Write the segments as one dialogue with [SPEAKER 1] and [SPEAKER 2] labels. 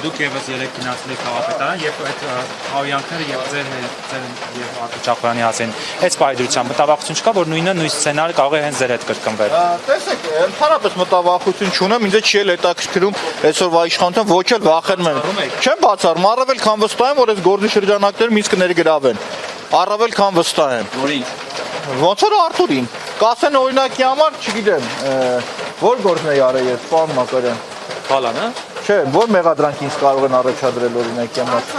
[SPEAKER 1] դուք եւս երեք գնացել եք քաղաքապետարան եւ այդ հավյանքները եւ ձեր եւ Արտուր Չախոյանի հասին այդ պայդրությամբ մտավախություն չկա որ նույն սցենարը կարող է հենց ձեր հետ կրկնվել։
[SPEAKER 2] Տեսեք, ընդհանրապես մտավախություն չունեմ, ինձ չի էլ հետաքրքրում այսօրվա իշխանության ոչ էլ վախենում եմ։ Չեմ բացառում, առավել քան վստահ եմ, որ այս գործի շրջանակները միսկ ներգրավեն։ Առավել քան վստահ եմ։
[SPEAKER 1] Որին։
[SPEAKER 2] Ոնց որ Արտուրին։ Կասեն օրինակի համար, չգիտեմ, որ գործն է արել ես, պարոն Մակարյան։
[SPEAKER 1] Հալան, հա։
[SPEAKER 2] Չէ, որ մեղադրանք ինձ կարող են առաջադրել օրինակի համար։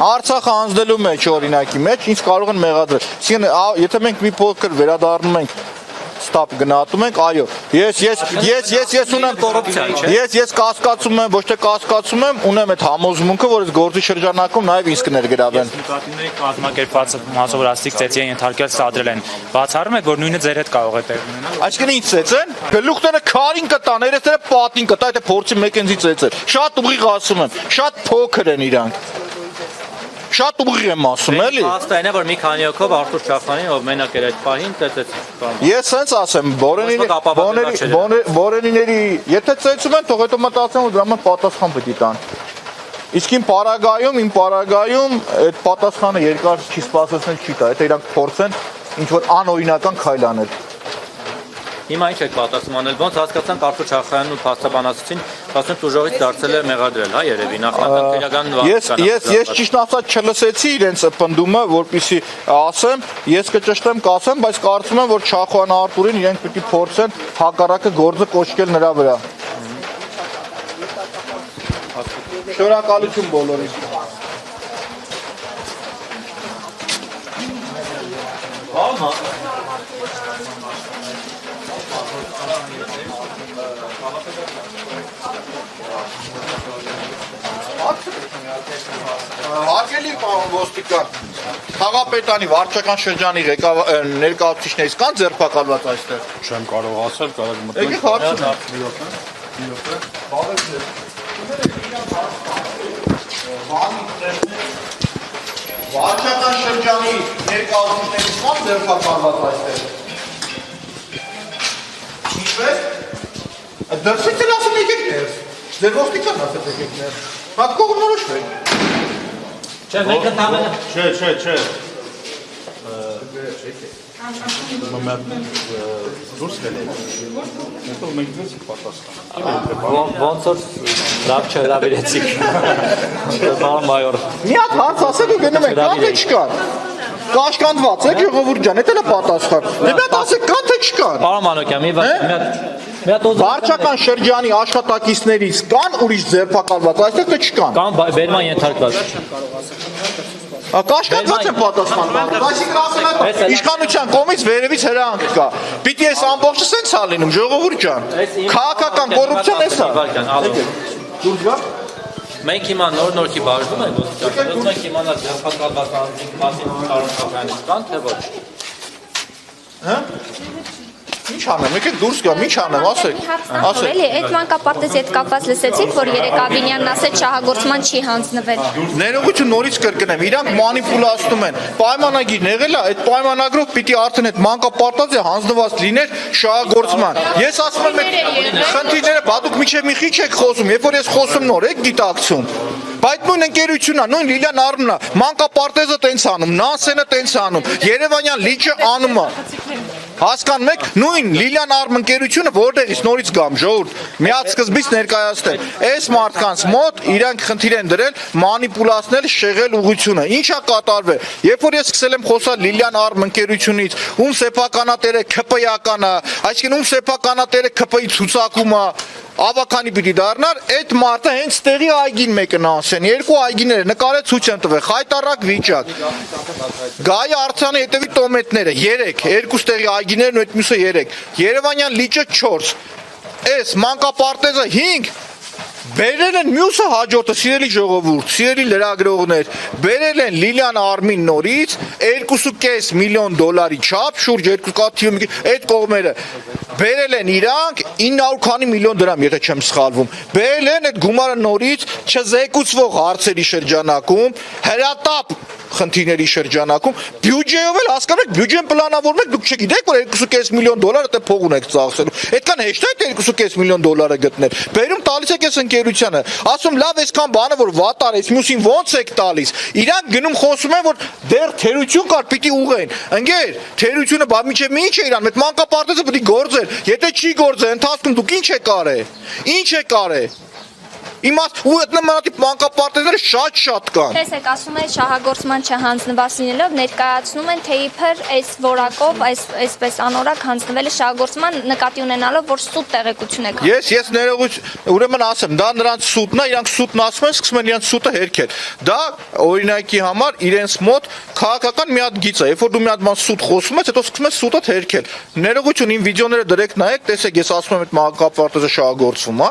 [SPEAKER 2] Արցախը անցնելու մեջ օրինակի մեջ ինձ կարող են մեղադրել։ Այսինքն, եթե մենք մի փոքր վերադառնում ենք ստապ գնահատում ենք, այո։ Ես ունեմ կոռուպցիա, չէ։ Ես կասկածում եմ, ոչ թե կասկածում եմ, ունեմ այդ համոզմունքը, որ այս գործի շրջանակում նաև ինձ կներգրավեն։
[SPEAKER 1] Նկատիների կազմակերպված մասովրաստիկ ծեծի ենթարկել սադրել են։ Բացառում եք, որ նույնը ձեր հետ կարող է տեղ ունենալ։
[SPEAKER 2] Այսինքն ինչ ծեծեն։ Գլուխները քարին կտան, երեսները պատին կտա, եթե փորձի մեկենցի ծեծել։ Շատ ուղիղ ասում եմ, շատ փոքր են իրանք։ Շատ ուղիղ եմ ասում, էլի։
[SPEAKER 3] Հաստային է, որ մի քանի հոգով Արտուր Չախոյանին, ով մենակ էր այդ պահին, ծեծեց։
[SPEAKER 2] Ես հենց ասեմ, բորենիների, եթե ծեծում են, թող հետո մտածեն, որ դրա համար պատասխան պետք է տան։ Իսկ իմ պարագայում այդ պատասխանը երկար չի սպասեցնել չի տա, եթե իրանք փորձեն ինչ-որ անօրինական քայլ անել։
[SPEAKER 3] Հիմա ինչ եք պատասխանում անել, ոնց հասկացանք Արտուր Չախոյանն ու փաստաբանացուցին, ասում ուժողից դարձել է մեղադրել, հա, երևի նախանցական
[SPEAKER 2] Ես ճիշտ ասած չլսեցի իրենց պնդումը, որպեսզի ասեմ, ես կճշտեմ, կասեմ, բայց կարծում եմ, որ Չախոյան Արտուրին իրենք պետք է փորձեն հակառակը գործը կոչկել նրա վրա։ Շնորհակալություն բոլորին։ Հարգելի պարոն ոստիկան, Խաղապետանի վարչական շրջանի ներկայացուցիչներից կան ձերբակալված այստեղ։
[SPEAKER 4] Չեմ կարող ասել, կարող մտնել։
[SPEAKER 2] Եկեք հարցնեմ։ Վարչական շրջանի ներկայացուցիչներից կան ձերբակալված այստեղ։ Ինչպես։ Դրսից էլ ասում եկեք ներս։ Ձեր ոստիկան ասել եկեք ներս։ Հա կողմնորոշվեք։
[SPEAKER 3] Չէ, մենք ընդհանրապես
[SPEAKER 4] Չէ։ Դուրս գալու։ Հետո մենք դուրս պատասխան։
[SPEAKER 3] ոնց որ լավ չհրավիրեցիք։ Պարոն մայոր։
[SPEAKER 2] Մի հատ հարց ասեք ու գնում եք, կան թե չկան։ Կաշկանդված եք ժողովուրդ ջան, դա էլ է պատասխան։ Դե մի հատ ասեք, կան թե չկան։
[SPEAKER 3] Պարոն Մանուկյան, մի հատ
[SPEAKER 2] Վարչական շրջանի աշխատակիցներից կան ուրիշ ձերբակալված, այստեղ թե չկան։
[SPEAKER 3] կան բերման ենթարկված։
[SPEAKER 2] Կաշկանդված են պատասխան։ Այսինքն ասել եք, իշխանության կողմից վերևից հրանք կա։ Պիտի այս ամբողջը սենց ա լինում, ժողովուրդ ջան։ Քաղաքական կոռուպցիան էս է։ Դուրս գա։
[SPEAKER 3] Մենք հիմա նոր-նորքի բաժնում ենք, ոսկրճանով մենք իմանալ ձերբակալված անձինք մասին Արտուր Չախոյանից կան, թե ոչ։
[SPEAKER 2] Հա։ Ինչ անեմ, եկեք դուրս գամ, ինչ անեմ, ասեք։
[SPEAKER 5] Էլի, այդ մանկապարտեզի հետ կապված լսեցիք, որ երեք Աբինյանն ասեց շահագործման չի հանձնվել։
[SPEAKER 2] Ներողություն նորից կրկնեմ, իրանք մանիպուլացնում են։ Պայմանագիրն եղել է, այդ պայմանագրով պիտի արդեն այդ մանկապարտեզը հանձնված լիներ շահագործման։ Ես ասում եմ, խնդիրները բա դուք միջև մի խիչ եք խոսում, երբ որ ես խոսում նոր եք գիտակցում։ Բայց նույն ընկերությունն է, նույն Լիլիան Արմենն է, մանկապարտեզը տենց անում, Նանսենը տենց անում, Երևանյան լիճը անում է։ Հասկանում եք, նույն Լիլիան Արմեն ընկերությունը որտեղից նորից գամ ժողովուրդ, միած սկզբից ներկայացնել։ Այս մարդկանց մոտ իրանք խնդիր են դրել մանիպուլացնել, շեղել ուղղությունը։ Ինչա կատարվել։ Երբ որ ես սկսել եմ խոսալ Լիլիան Արմեն ընկերությունից, ում սեփականատերը ՔՊ-ական է, այսինքն ում սեփականատերը ՔՊ-ի ցուցակում է, ավականի պիտի դառնար, այդ մարդը հենց տեղի այգին մեկը նանսեն, երկու այգիներ նկարել ցույց են տվել, խայտարակ վիճակ։ Գայի Արցանի հետևի տոմետները 3, երկու տեղի այգիներն ու այդ մյուսը 3, Երևանյան լիճը 4, այս մանկապարտեզը 5, բերել են մյուսը հաջորդը, սիրելի ժողովուրդ, սիրելի լրագրողներ, բերել են Լիլիան Արմին նորից $2.5 միլիոն չափ, շուրջ 2 կաթիում, այդ կողմերը։ բերել են իրանք 900 քանի միլիոն դրամ, եթե չեմ սխալվում։ Բերել են այդ գումարը նորից չզեկուցվող հարցերի շրջանակում, հրատապ խնդիրների շրջանակում, բյուջեով էլ հասկանում եք, բյուջեն պլանավորում եք, դուք չգիտեք, որ 2.5 միլիոն դոլար դե փող ունեք ծախսելու։ Այդքան հեշտ է 2.5 միլիոն դոլարը գտնել։ Բերում տալիս եք այս ընկերությանը, ասում լավ, այսքան բանը որ վատ արեց, մյուսին ոնց եք տալիս։ Իրանք գնում խոսում են, որ դեռ թերություն կար, պիտի ուղղեն։ Ընկեր, թերությունը բա միջև ինչ է իրան, այդ մանկապարտեզը պիտի գործեր։ Եթե չի գործել, ընթացքում դուք ինչ եք արել։ Ինչ եք արել։ Իմաց ու այդ նմանատիպ մանկապարտեզները շատ կան։
[SPEAKER 5] Տեսեք, ասում են շահագործման չհանձնված լինելով ներկայացնում են թե իբր այս որակով, այսպես անորակ հանձնվել է շահագործման նկատի ունենալով, որ սուտ տեղեկություն է։
[SPEAKER 2] Ես ներողություն, ուրեմն ասեմ, դա նրանց սուտն է, իրանք սուտն ասում են, սկսում են իրանք սուտը հերքել։ Դա օրինակի համար իրենց մոտ քաղաքական մի հատ գիծ է, երբ որ դու մի հատ բան սուտ խոսում ես, հետո սկսում ես սուտը հերքել։ Ներողություն, իմ վիդեոները դրեք նայեք, տեսեք, ես ասում եմ այդ մանկապարտեզը շահագործվում է։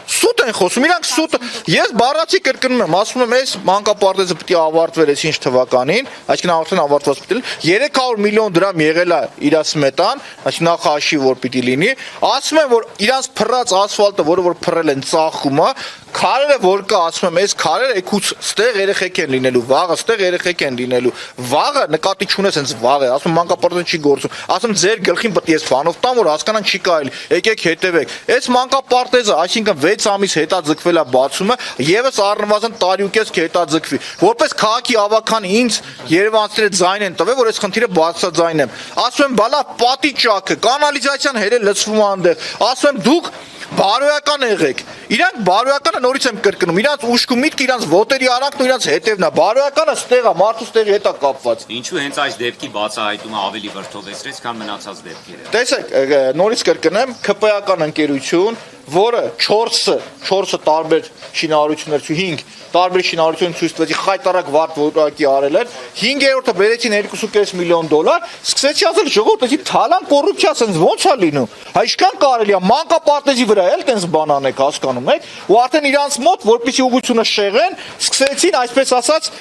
[SPEAKER 2] Սուտ են խոսում, իրանք սուտը, ես բառացի կրկնում եմ, ասում եմ, այս մանկապարտեզը պիտի ավարտվեր այս ինչ թվականին, այսինքն արդեն ավարտված պիտի լինի, 300 միլիոն դրամ եղել է իր սմետան, այսինքն նախաշի որ պիտի լինի, ասում են, որ իրանք փռած ասֆալտը, որը որ փռել են ծախում է, քարերը որ կա, ասում եմ, այս քարերը եկուց ստեղ երեխեք են լինելու, վաղը ստեղ երեխեք են լինելու, վաղը նկատի չունես հենց վաղ է, ասում մանկապարտեզը չի գործում, ասում ձեր գլխին պետք է ես բանով տամ, որ հասկանան չի կարելի, եկեք հետևեք, այս մանկապարտեզը, այսինքն 6 ամիս հետաձգվել է բացումը, եւս առնվազն տարի ու կես կհետաձգվի, որպես քաղաքի ավական ինձ երևանցիները ձայն են տվել, որ այս խնդիրը բացաձայնեմ, ասում եմ, բալա պատի ճակը, կանալիզացիան հերը լցվում է այնտեղ, ասում եմ, դուք բարոյական եղեք։ Իրանք բարոյականը նորից եմ կրկնում, իրանք ուշք ու միտքը իրանք ոտերի արանքն ու իրանք հետևն է։ Բարոյականը ստեղ է, մարդու ստեղի հետ է կապված։
[SPEAKER 6] Ինչու հենց այս դեպքի բացահայտումը ավելի վրդովեցրեց, քան մնացած դեպքերը։
[SPEAKER 2] Տեսեք, նորից կրկնեմ, ԿՊ-ական ընկերություն, որը 4 տարբեր շինարարություններ, 5 տարբեր շինարարություն ցույց տվեցի խայտարակ վարդ որակի արել էր 5-րդը բերեցին 2.5 միլիոն դոլար սկսեցի ասել ժողովուրդը թալան կոռուպցիա sense ոնց է լինում այսքան կարելի է մանկապարտեզի վրա էլ տենց բան անեք հասկանում եք ու արդեն իրանց մոտ որպեսի ուղղությունը շեղեն սկսեցին այսպես ասած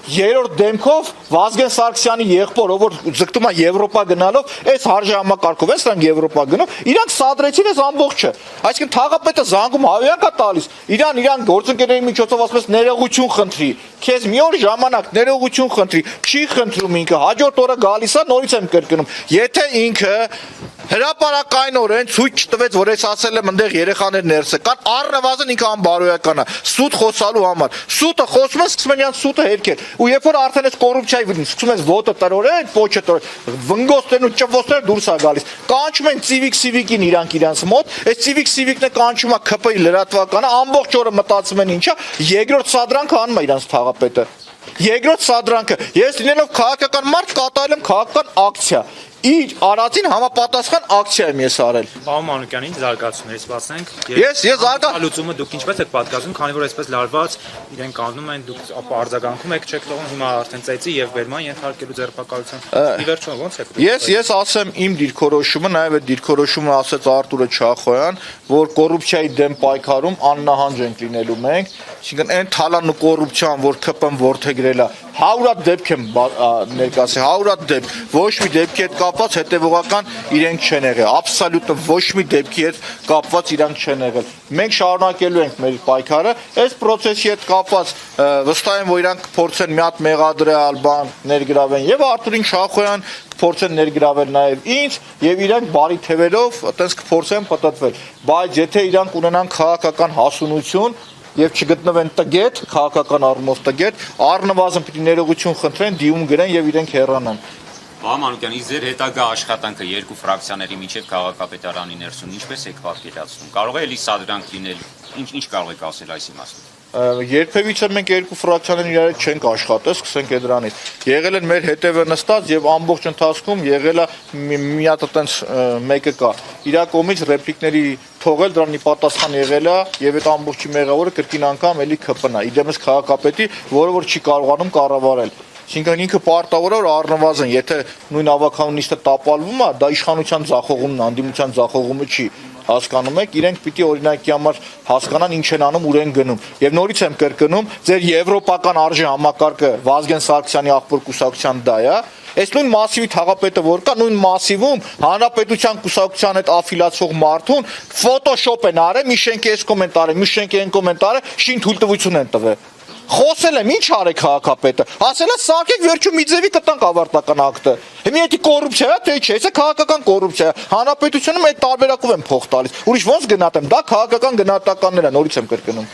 [SPEAKER 2] երրորդ դեմքով Վազգեն Սարգսյանի եղբոր, ով որ ձգտում է Եվրոպա գնալով, այս հարժամակարգով են սրանք Եվրոպա գնում, իրանք սադրեցին այս ամբողջը։ Այսինքն թաղապետը զանգում հավիակ է տալիս։ Իրան գործընկերների միջոցով ասում ես ներողություն խնդրի։ Քեզ մի օր ժամանակ ներողություն խնդրի, չի խնդրում ինքը, հաջորդ օրը գալիս է, նորից եմ կրկնում։ Եթե ինքը հրապարակայնորեն ցույց չտվեց, որ ես ասել եմ այնտեղ երեխաներ ներսը կան, առնվազն ինքը անբարոյական է, սուտ խոսալու համար։ Սուտը խոսում են, սկսում են իրան սուտը հերքել։ Ու երբ որ արդեն այս կոռուպցիայի վրա սկսում ես ոտը տրորեն, փոչը տրորեն, վնգոստեն ու ճվոստեն դուրս է գալիս։ Կանչում են civic-civic-ին իրանց մոտ, այս civic-civic-ը կանչում է ԿՊ-ի լրատվականը, ամբողջ օրը մտածում են ինչա, երկրորդ սադրանքը անում է իրանց թաղապետը։ Երկրորդ սադրանքը, ես լինելով քաղաքական մարդ կատարել եմ քաղաքական ակցիա։ Իր արածին համապատասխան ակցիա եմ ես արել։
[SPEAKER 1] Պարոն Մանուկյանին զարգացումներից բացենք։
[SPEAKER 2] Ես
[SPEAKER 1] Լուծումը դուք ինչպես եք պատկասում, քանի որ այսպես լարված իրեն կանգնում են, դուք արձագանքում եք, չեք թողնում հիմա արդեն ծեծի եւ վերման ենթարկելու ձերբակալության։ Ի վերջո ո՞նց եք։
[SPEAKER 2] Ես ասեմ իմ դիրքորոշումը, նաեւ այդ դիրքորոշումը ասեց Արտուրը Չախոյան, որ կոռուպցիայի դեմ պայքարում աննահանջ ենք լինելու մենք, այսինքն այն թալան ու կոռուպցիան, որ ԿՊ-ն ворթեգրել է, 100 դեպք եմ ներկայացրել, 100 դեպք, ոչ մի դեպքի հետ կապված հետևողական իրենք չեն եղել, աբսոլյուտ ոչ մի դեպքի հետ կապված իրանք չեն եղել։ Մենք շարունակելու ենք մեր պայքարը, այս process-ի հետ կապված վստահ եմ, որ իրանք փորձեն մի հատ մեղադրել բան ներգրավեն եւ Արտուրին Շախոյան փորձեն ներգրավել նաեւ ինձ եւ իրանք բարի թևերով այտենց կփորձեն պատտվել։ Բայց եթե իրանք ունենան քաղաքական հասունություն եւ չգտնվեն տգետ, քաղաքական առումով տգետ, առնվազն պիտի ներողություն խնդրեն, դիում գրեն եւ իրենք հեռանան։
[SPEAKER 6] Պարոն Մանուկյան, իսկ ձեր հետագա աշխատանքը երկու ֆրակցիաների միջև քաղաքապետարանի ներսում ինչպես եք պատկերացնում։ Կարող է էլի սադրանք լինել։ Ինչ կարող եք ասել այս իմաստով։
[SPEAKER 2] Երբևիցե մենք երկու ֆրակցիաներն իրար հետ չենք աշխատել, սկսենք այդ դրանից։ Եղել են մեր հետևը նստած եւ ամբողջ ընթացքում եղել է մի հատ այտենց մեկը կա։ Իրա կողմից ռեպլիկների թողել դրանի պատասխան եղել է եւ այդ ամբողջի մեղավորը կրկին անգամ էլի ԿՊ-ն է։ Իդեմս քաղաքապետի, որը որ չի կարողանում կառավարել։ Այսինքն ինքը պարտավոր է որ առնվազն, եթե նույն ավականունիստը տապալվում է, դա իշխանության ձախողումն է, անդիմության ձախողումը չի։ հասկանում եք, իրենք պիտի օրինակի համար հասկանան ինչ են անում, ուր են գնում։ Եվ նորից եմ կրկնում, ձեր եվրոպական արժի համակարգը Վազգեն Սարգսյանի աղբոր կուսակցության դա է, այս նույն մասիվի թաղապետը որ կա, նույն մասիվում հանրապետության կուսակցության հետ աֆիլացող մարդուն ֆոտոշոպ են արել, մի շենքի այս կոմենտարը, մի շենքի այն կոմենտարը, շին թույլտվություն են տվել։ Խոսել եմ, ինչ արե քաղաքապետը։ Ասել է, սարքեք վերջում մի ձևի կտանք ավարտական ակտը։ Հիմա դա կոռուպցիա է, թե չէ, սա քաղաքական կոռուպցիա է։ Հանրապետությունում այդ տարբերակով են փող տալիս։ Ուրիշ ոնց գնահատեմ, դա քաղաքական գնահատականներ են, նորից եմ կրկնում։